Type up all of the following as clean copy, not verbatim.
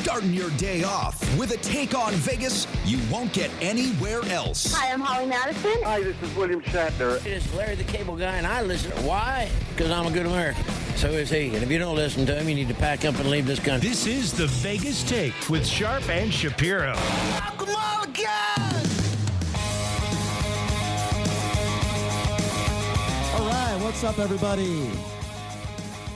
Starting your day off with a take on Vegas you won't get anywhere else. Hi, I'm Holly Madison. Hi, this is William Shatner. It is Larry the Cable Guy, and I listen. Why? Because I'm a good American. So is he. And if you don't listen to him, you need to pack up and leave this country. This is the Vegas Take with Sharp and Shapiro. Come on, guys! All right, what's up, everybody?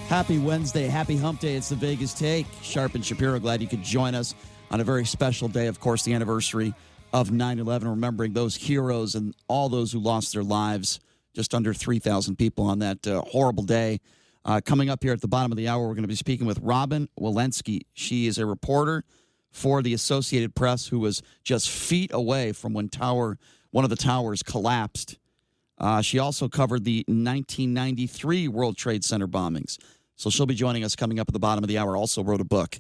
Happy Wednesday, happy hump day. It's the Vegas Take. Sharp and Shapiro, glad you could join us on a very special day. Of course, the anniversary of 9/11, remembering those heroes and all those who lost their lives. Just under 3,000 people on that horrible day. Coming up here at the bottom of the hour, we're going to be speaking with Robin Walensky. She is a reporter for the Associated Press who was just feet away from when one of the towers collapsed. She also covered the 1993 World Trade Center bombings. So she'll be joining us coming up at the bottom of the hour. Also wrote a book.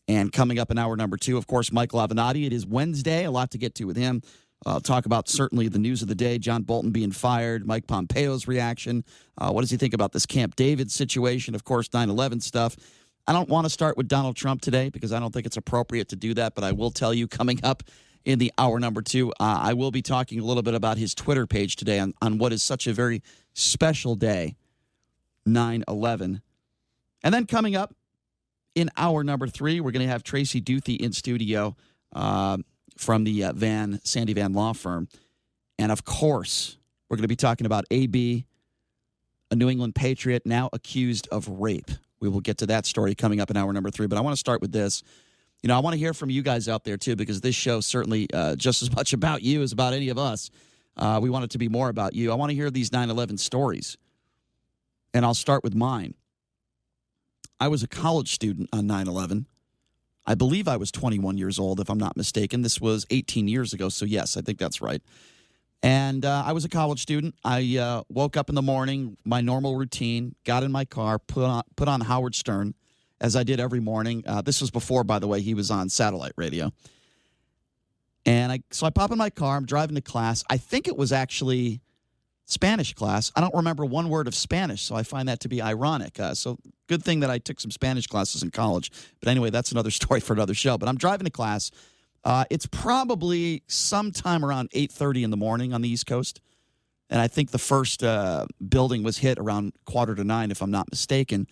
And coming up in hour number 2, of course, Michael Avenatti. It is Wednesday. A lot to get to with him. Talk about certainly the news of the day. John Bolton being fired. Mike Pompeo's reaction. What does he think about this Camp David situation? Of course, 9/11 stuff. I don't want to start with Donald Trump today because I don't think it's appropriate to do that. But I will tell you coming up in the hour number 2, I will be talking a little bit about his Twitter page today on what is such a very special day, 9/11. And then coming up in hour number 3, we're going to have Tracy Duthie in studio from the Sandy Van law firm. And, of course, we're going to be talking about A.B., a New England Patriot now accused of rape. We will get to that story coming up in hour number 3. But I want to start with this. You know, I want to hear from you guys out there, too, because this show certainly just as much about you as about any of us. We want it to be more about you. I want to hear these 9/11 stories. And I'll start with mine. I was a college student on 9/11. I believe I was 21 years old, if I'm not mistaken. This was 18 years ago, so yes, I think that's right. And I was a college student. I woke up in the morning, my normal routine, got in my car, put on Howard Stern, as I did every morning. This was before, by the way, he was on satellite radio. And so I pop in my car. I'm driving to class. I think it was actually Spanish class. I don't remember one word of Spanish, so I find that to be ironic. So good thing that I took some Spanish classes in college. But anyway, that's another story for another show. But I'm driving to class. It's probably sometime around 8:30 in the morning on the East Coast. And I think the first building was hit around 8:45, if I'm not mistaken.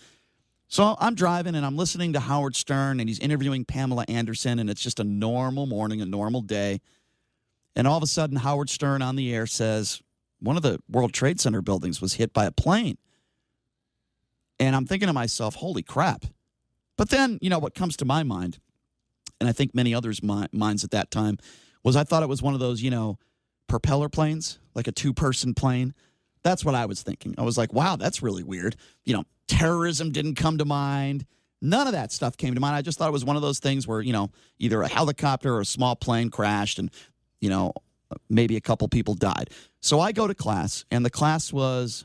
So I'm driving, and I'm listening to Howard Stern, and he's interviewing Pamela Anderson, and it's just a normal morning, a normal day. And all of a sudden, Howard Stern on the air says, one of the World Trade Center buildings was hit by a plane. And I'm thinking to myself, holy crap. But then, you know, what comes to my mind, and I think many others' minds at that time, was I thought it was one of those, you know, propeller planes, like a 2-person plane. That's what I was thinking. I was like, wow, that's really weird. You know, terrorism didn't come to mind. None of that stuff came to mind. I just thought it was one of those things where, you know, either a helicopter or a small plane crashed and, you know, maybe a couple people died. So I go to class, and the class was,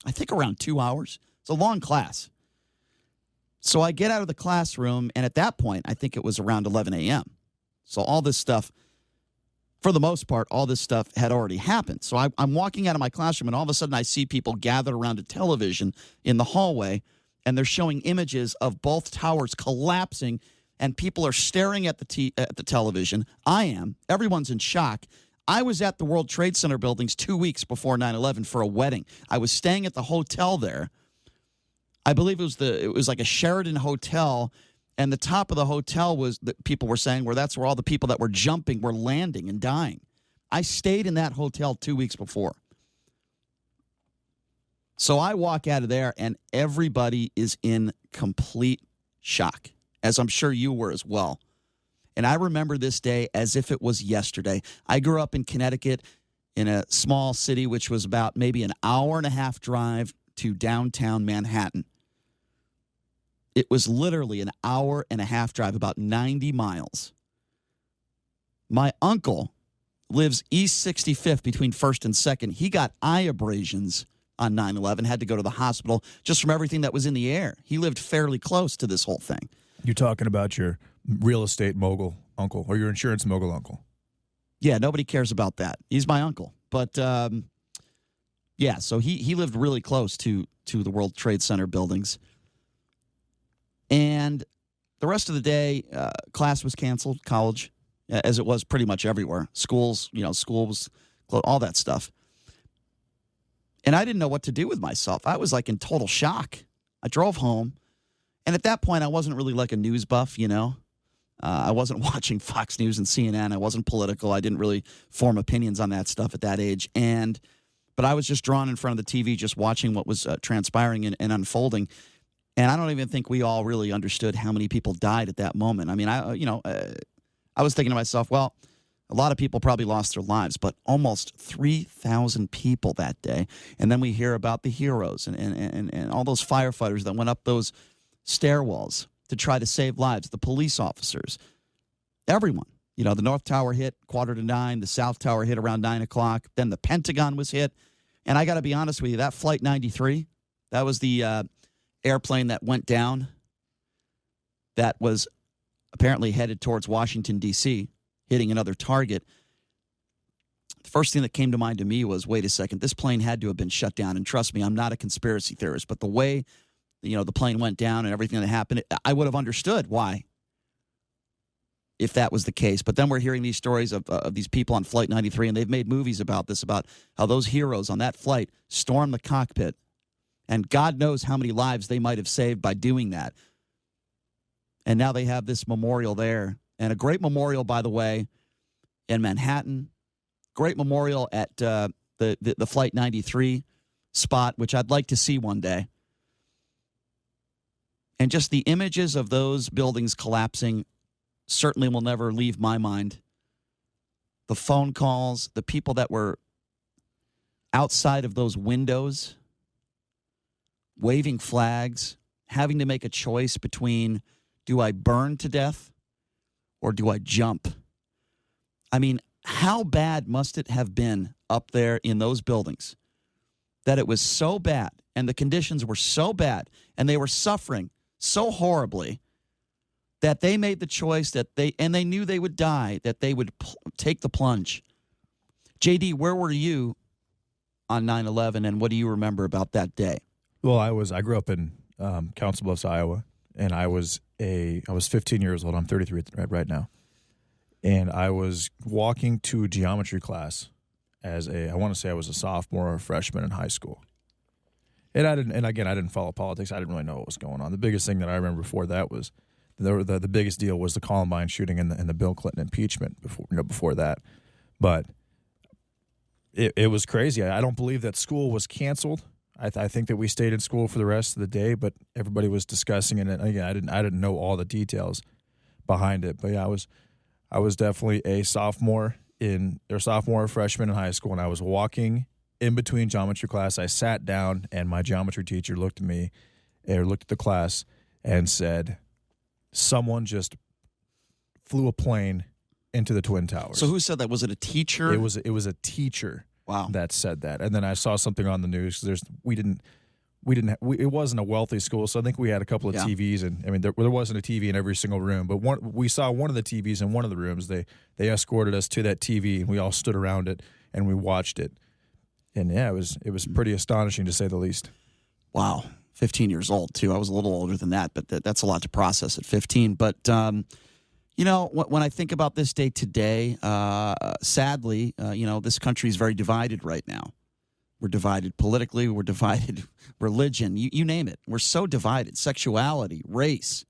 I think, around 2 hours. It's a long class. So I get out of the classroom, and at that point, I think it was around 11 a.m. So all this stuff, for the most part, all this stuff had already happened. So I'm walking out of my classroom, and all of a sudden I see people gathered around a television in the hallway, and they're showing images of both towers collapsing, and people are staring at the television. I am. Everyone's in shock. I was at the World Trade Center buildings 2 weeks before 9/11 for a wedding. I was staying at the hotel there. I believe it was like a Sheraton hotel, and the top of the hotel was that people were saying that's where all the people that were jumping were landing and dying. I stayed in that hotel 2 weeks before. So I walk out of there, and everybody is in complete shock, as I'm sure you were as well. And I remember this day as if it was yesterday. I grew up in Connecticut in a small city, which was about maybe an hour and a half drive to downtown Manhattan. It was literally an hour and a half drive, about 90 miles. My uncle lives East 65th between 1st and 2nd. He got eye abrasions on 9/11, had to go to the hospital just from everything that was in the air. He lived fairly close to this whole thing. You're talking about your real estate mogul uncle or your insurance mogul uncle. Yeah, nobody cares about that. He's my uncle. But, yeah, so he lived really close to the World Trade Center buildings. And the rest of the day, class was canceled, college, as it was pretty much everywhere. Schools, school was closed, all that stuff. And I didn't know what to do with myself. I was like in total shock. I drove home. And at that point, I wasn't really like a news buff, I wasn't watching Fox News and CNN. I wasn't political. I didn't really form opinions on that stuff at that age. But I was just drawn in front of the TV, just watching what was transpiring and unfolding. And I don't even think we all really understood how many people died at that moment. I mean, I was thinking to myself, well, a lot of people probably lost their lives, but almost 3,000 people that day. And then we hear about the heroes and all those firefighters that went up those stairwells to try to save lives, the police officers, everyone. The North Tower hit 8:45, the South Tower hit around 9 o'clock, then the Pentagon was hit. And I got to be honest with you, that Flight 93, that was the airplane that went down that was apparently headed towards Washington, D.C., hitting another target. The first thing that came to mind to me was, wait a second, this plane had to have been shut down. And trust me, I'm not a conspiracy theorist, but the way the plane went down and everything that happened, I would have understood why, if that was the case. But then we're hearing these stories of these people on Flight 93, and they've made movies about this, about how those heroes on that flight stormed the cockpit. And God knows how many lives they might have saved by doing that. And now they have this memorial there. And a great memorial, by the way, in Manhattan. Great memorial at the Flight 93 spot, which I'd like to see one day. And just the images of those buildings collapsing certainly will never leave my mind. The phone calls, the people that were outside of those windows, waving flags, having to make a choice between, do I burn to death or do I jump? I mean, how bad must it have been up there in those buildings that it was so bad and the conditions were so bad and they were suffering so horribly that they made the choice that they knew they would die, that they would take the plunge. JD, where were you on 9/11, and what do you remember about that day? Well, I grew up in Council Bluffs, Iowa, and I was 15 years old. I'm 33 right now. And I was walking to geometry class I want to say I was a sophomore or a freshman in high school. And I didn't follow politics. I didn't really know what was going on. The biggest thing that I remember before that was the biggest deal was the Columbine shooting and the Bill Clinton impeachment before that. But it was crazy. I don't believe that school was canceled. I think that we stayed in school for the rest of the day, but everybody was discussing it. And again, I didn't know all the details behind it. But yeah, I was definitely a sophomore or freshman in high school, and I was walking in between geometry class. I sat down, and my geometry teacher looked at the class and said, "Someone just flew a plane into the Twin Towers." So who said that? Was it a teacher? It was a teacher. Wow. That said that. And then I saw something on the news. It wasn't a wealthy school, so I think we had a couple of TVs, and I mean there wasn't a TV in every single room, but we saw one of the TVs in one of the rooms. They escorted us to that TV, and we all stood around it and we watched it. And yeah, it was pretty astonishing, to say the least. Wow. 15 years old too. I was a little older than that, but that's a lot to process at 15. But when I think about this day today, sadly, this country is very divided right now. We're divided politically. We're divided religion. You name it. We're so divided. Sexuality, race.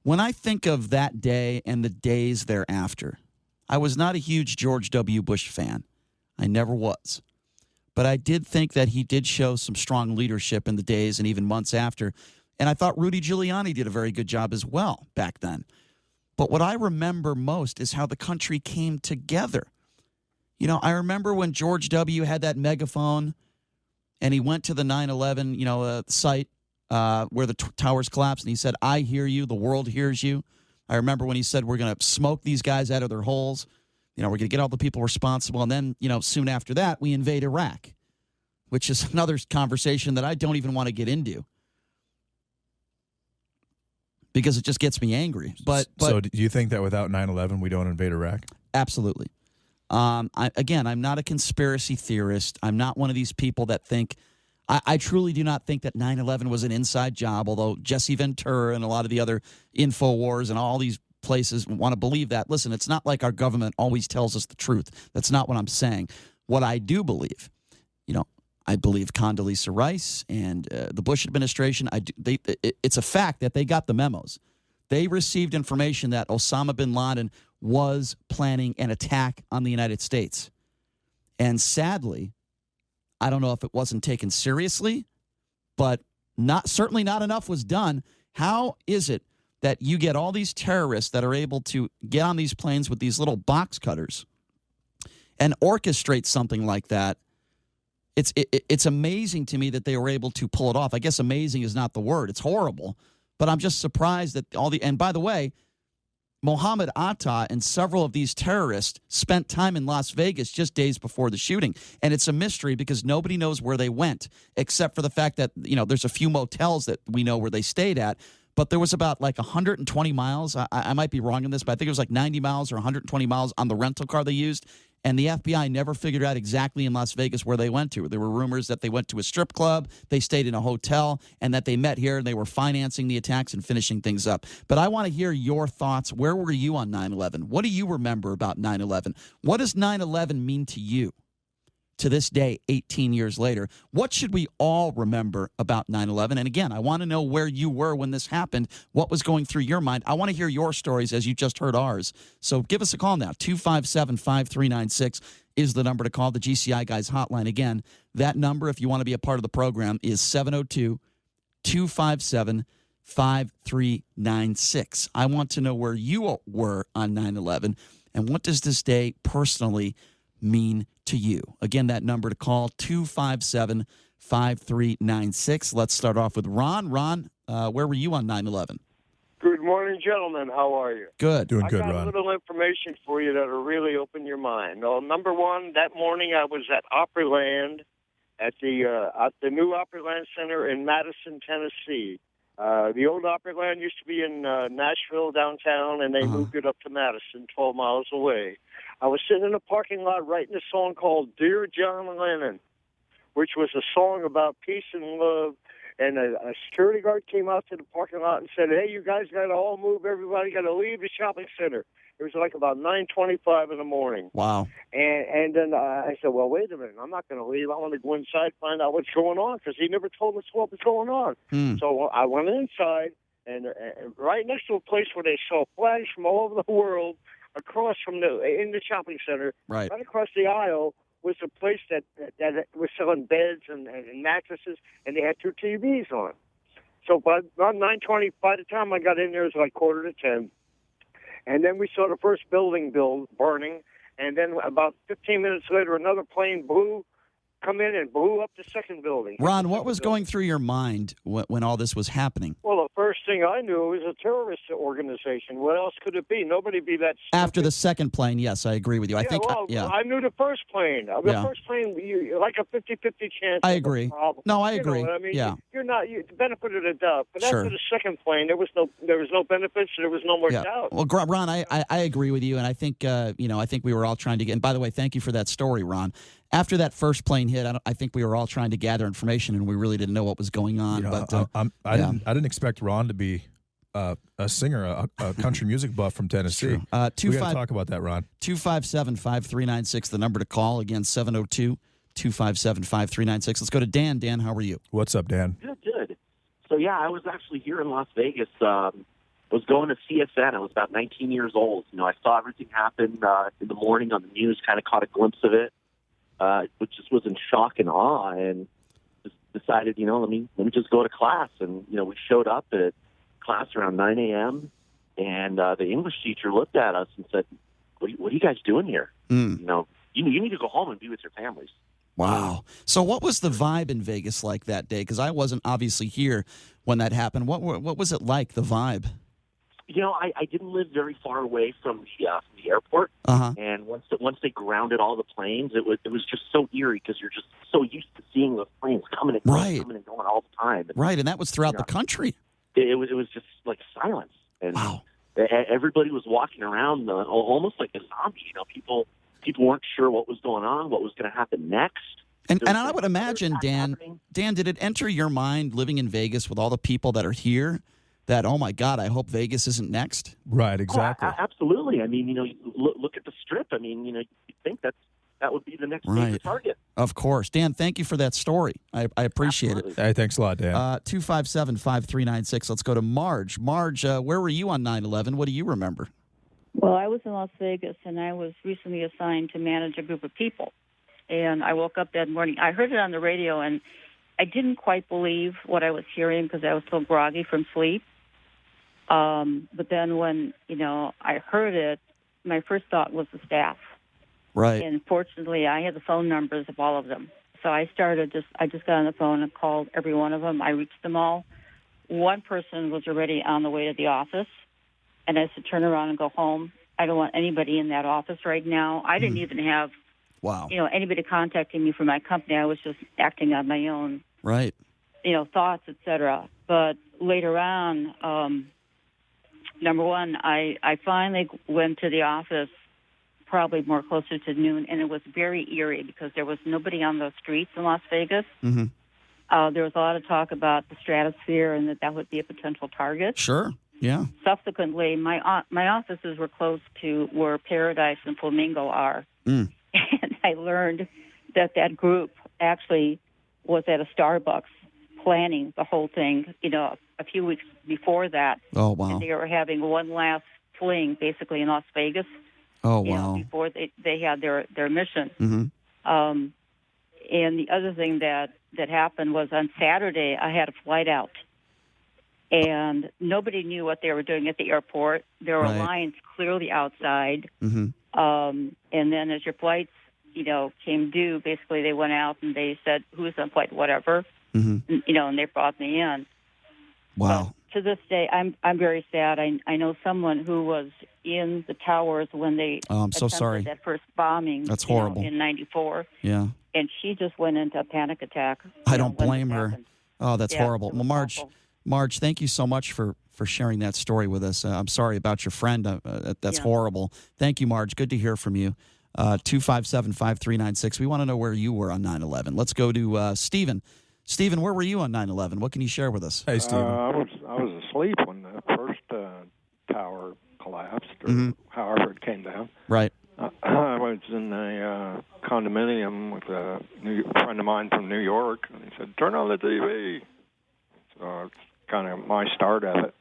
When I think of that day and the days thereafter, I was not a huge George W. Bush fan. I never was. But I did think that he did show some strong leadership in the days and even months after. And I thought Rudy Giuliani did a very good job as well back then. But what I remember most is how the country came together. I remember when George W. had that megaphone and he went to the 9/11, site where the towers collapsed, and he said, "I hear you, the world hears you." I remember when he said, "We're going to smoke these guys out of their holes. We're going to get all the people responsible." And then, soon after that, we invade Iraq, which is another conversation that I don't even want to get into because it just gets me angry. But so do you think that without 9/11, we don't invade Iraq? Absolutely. I'm not a conspiracy theorist. I'm not one of these people that think I truly do not think that 9/11 was an inside job, although Jesse Ventura and a lot of the other InfoWars and all these places want to believe that. Listen, it's not like our government always tells us the truth. That's not what I'm saying. What I do believe, I believe Condoleezza Rice and the Bush administration, it's a fact that they got the memos. They received information that Osama bin Laden was planning an attack on the United States. And sadly, I don't know if it wasn't taken seriously, but certainly not enough was done. How is it that you get all these terrorists that are able to get on these planes with these little box cutters and orchestrate something like that? It's amazing to me that they were able to pull it off. I guess amazing is not the word. It's horrible. But I'm just surprised that and by the way, Mohammed Atta and several of these terrorists spent time in Las Vegas just days before the shooting. And it's a mystery because nobody knows where they went, except for the fact that, there's a few motels that we know where they stayed at. But there was about like 120 miles. I might be wrong in this, but I think it was like 90 miles or 120 miles on the rental car they used. And the FBI never figured out exactly in Las Vegas where they went to. There were rumors that they went to a strip club, they stayed in a hotel, and that they met here and they were financing the attacks and finishing things up. But I want to hear your thoughts. Where were you on 9/11? What do you remember about 9/11? What does 9/11 mean to you to this day, 18 years later? What should we all remember about 9/11? And again, I want to know where you were when this happened. What was going through your mind? I want to hear your stories as you just heard ours. So give us a call now. 257-5396 is the number to call. The GCI Guys hotline. Again, that number, if you want to be a part of the program, is 702-257-5396. I want to know where you were on 9/11 and what does this day personally mean to you. Again, that number to call, 257-5396. Let's start off with Ron. Ron, where were you on 9/11? Good morning, gentlemen. How are you? Good. Doing good, I got Ron. a little information for you that'll really open your mind. Well, number one, that morning I was at Opryland at the new Opryland Center in Madison, Tennessee. The old Opryland used to be in Nashville downtown, and they moved it up to Madison, 12 miles away. I was sitting in a parking lot writing a song called Dear John Lennon, which was a song about peace and love. And a security guard came out to the parking lot and said, hey, you guys got to all move. Everybody got to leave the shopping center. It was like about 9:25 in the morning. Wow. And then I said, well, wait a minute. I'm not going to leave. I want to go inside, find out what's going on, because he never told us what was going on. So I went inside, and right next to a place where they saw flags from all over the world, across from in the shopping center, right across the aisle, was a place that was selling beds and mattresses, and they had two TVs on. So by 9:20, by the time I got in there, it was like 9:45. And then we saw the first building burning, and then about 15 minutes later, another plane come in and blew up the second building. Ron, what was going through your mind when all this was happening? Well, the first thing I knew was a terrorist organization. What else could it be? Nobody be that stupid. After the second plane, yes, I agree with you. I knew the first plane. The first plane, like a 50-50 chance. I agree. No, I agree. Know what I mean? Yeah. You're not the benefit of the doubt. But Sure. after the second plane, there was no benefits. There was no more doubt. Well, Ron, I agree with you, and I think I think we were all trying to get. And by the way, thank you for that story, Ron. After that first plane hit, I think we were all trying to gather information, and we really didn't know what was going on. I didn't expect Ron to be a singer, a country music buff from Tennessee. We got to talk about that, Ron. 257-5396, the number to call. Again, 702-257-5396. Let's go to Dan. Dan, how are you? What's up, Dan? Good. So, yeah, I was actually here in Las Vegas. I was going to CSN. I was about 19 years old. I saw everything happen in the morning on the news, kind of caught a glimpse of it. Which just was in shock and awe, and just decided, let me just go to class. And we showed up at class around 9 a.m. and the English teacher looked at us and said, "What are you guys doing here? You need to go home and be with your families." Wow. So, what was the vibe in Vegas like that day? Because I wasn't obviously here when that happened. What was it like? The vibe? I didn't live very far away from the airport, and once they grounded all the planes, it was just so eerie because you're just so used to seeing those planes coming and going, coming and going all the time. And, right, and that was throughout the country. It was just like silence, and everybody was walking around almost like a zombie. People weren't sure what was going on, what was going to happen next. And I would imagine, Dan, did it enter your mind living in Vegas with all the people that are here that, oh, my God, I hope Vegas isn't next? Right, exactly. Oh, absolutely. I mean, look at the Strip. I mean, you think that would be the next major target. Of course. Dan, thank you for that story. I appreciate Absolutely. it. Hey, thanks a lot, Dan. 257-5396. Let's go to Marge. Marge, where were you on 9/11? What do you remember? Well, I was in Las Vegas, and I was recently assigned to manage a group of people. And I woke up that morning. I heard it on the radio, and I didn't quite believe what I was hearing because I was so groggy from sleep. But then when, I heard it, my first thought was the staff. Right. And fortunately, I had the phone numbers of all of them. So I just got on the phone and called every one of them. I reached them all. One person was already on the way to the office, and I said, turn around and go home. I don't want anybody in that office right now. I didn't even have, anybody contacting me from my company. I was just acting on my own, right? Thoughts, etc. But later on, number one, I finally went to the office probably more closer to noon, and it was very eerie because there was nobody on the streets in Las Vegas. Mm-hmm. There was a lot of talk about the stratosphere and that would be a potential target. Sure, yeah. Subsequently, my offices were close to where Paradise and Flamingo are, and I learned that group actually was at a Starbucks planning the whole thing, a few weeks before that. Oh, wow. And they were having one last fling, basically, in Las Vegas. Oh, wow. Before they had their mission. Mm-hmm. And the other thing that happened was on Saturday, I had a flight out. And nobody knew what they were doing at the airport. There were lines clearly outside. Mm-hmm. And then as your flights, came due, basically they went out and they said, who's on flight, whatever. Mm-hmm. And they brought me in. Wow. But to this day, I'm very sad. I know someone who was in the towers when they I'm so sorry. that first bombing. That's horrible. In '94. Yeah. And she just went into a panic attack. I don't blame her. Happened. Oh, that's horrible. Well, awful. Marge, thank you so much for sharing that story with us. I'm sorry about your friend. That's horrible. Thank you, Marge. Good to hear from you. 257-5396. We want to know where you were on 9/11. Let's go to Stephen. Stephen, where were you on 9/11? What can you share with us? Hey, Stephen. I was asleep when the first tower collapsed, or however it came down. Right. I was in a condominium with a friend of mine from New York, and he said, "Turn on the TV." So it's kind of my start of it.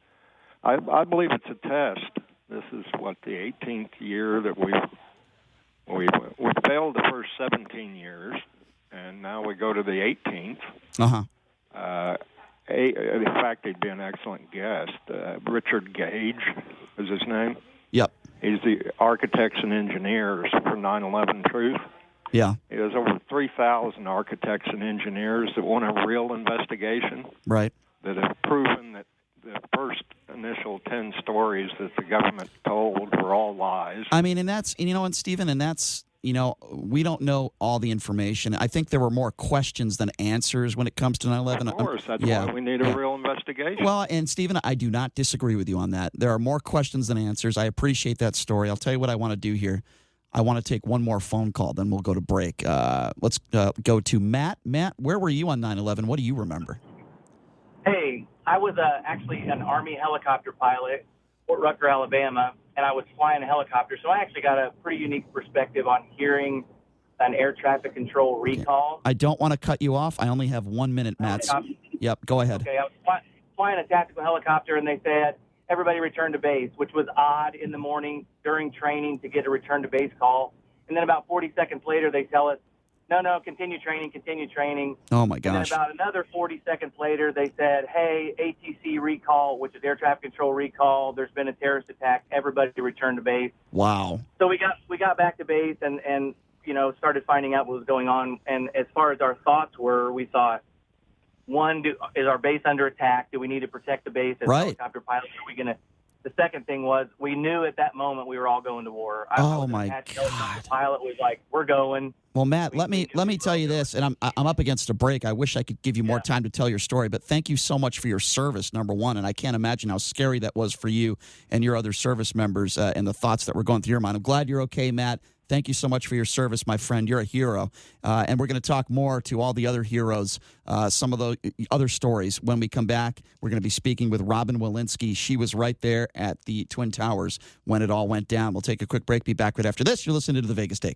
I believe it's a test. This is the 18th year that we failed the first 17 years, and now we go to the 18th. In fact, he'd be an excellent guest. Richard Gage is his name. Yep. He's the architects and engineers for 9/11 Truth. Yeah. There's over 3,000 architects and engineers that want a real investigation. Right. That have proven that the first initial 10 stories that the government told were all lies. I mean, and that's, and Stephen, and that's, we don't know all the information. I think there were more questions than answers when it comes to 9/11. Of course, that's why we need a real investigation. Well, and Stephen, I do not disagree with you on that. There are more questions than answers. I appreciate that story. I'll tell you what I want to do here. I want to take one more phone call, then we'll go to break. Let's go to Matt. Matt, where were you on 9/11? What do you remember? Hey, I was actually an Army helicopter pilot, Fort Rucker, Alabama, and I was flying a helicopter, so I actually got a pretty unique perspective on hearing an air traffic control recall. I don't want to cut you off. I only have 1 minute, Matt. Yep, go ahead. Okay, I was flying a tactical helicopter, and they said, everybody return to base, which was odd in the morning during training to get a return to base call. And then about 40 seconds later, they tell us, no, continue training. Oh, my gosh. And then about another 40 seconds later, they said, hey, ATC recall, which is air traffic control recall. There's been a terrorist attack. Everybody return to base. Wow. So we got back to base and started finding out what was going on. And as far as our thoughts were, we thought, one, is our base under attack? Do we need to protect the base as helicopter pilots? Are we going to? The second thing was we knew at that moment we were all going to war. My God! The pilot was like, "We're going." Well, Matt, let me tell you this, and I'm up against a break. I wish I could give you more time to tell your story, but thank you so much for your service, number one. And I can't imagine how scary that was for you and your other service members and the thoughts that were going through your mind. I'm glad you're okay, Matt. Thank you so much for your service, my friend. You're a hero. And we're going to talk more to all the other heroes, some of the other stories. When we come back, we're going to be speaking with Robin Walensky. She was right there at the Twin Towers when it all went down. We'll take a quick break. Be back right after this. You're listening to The Vegas Take.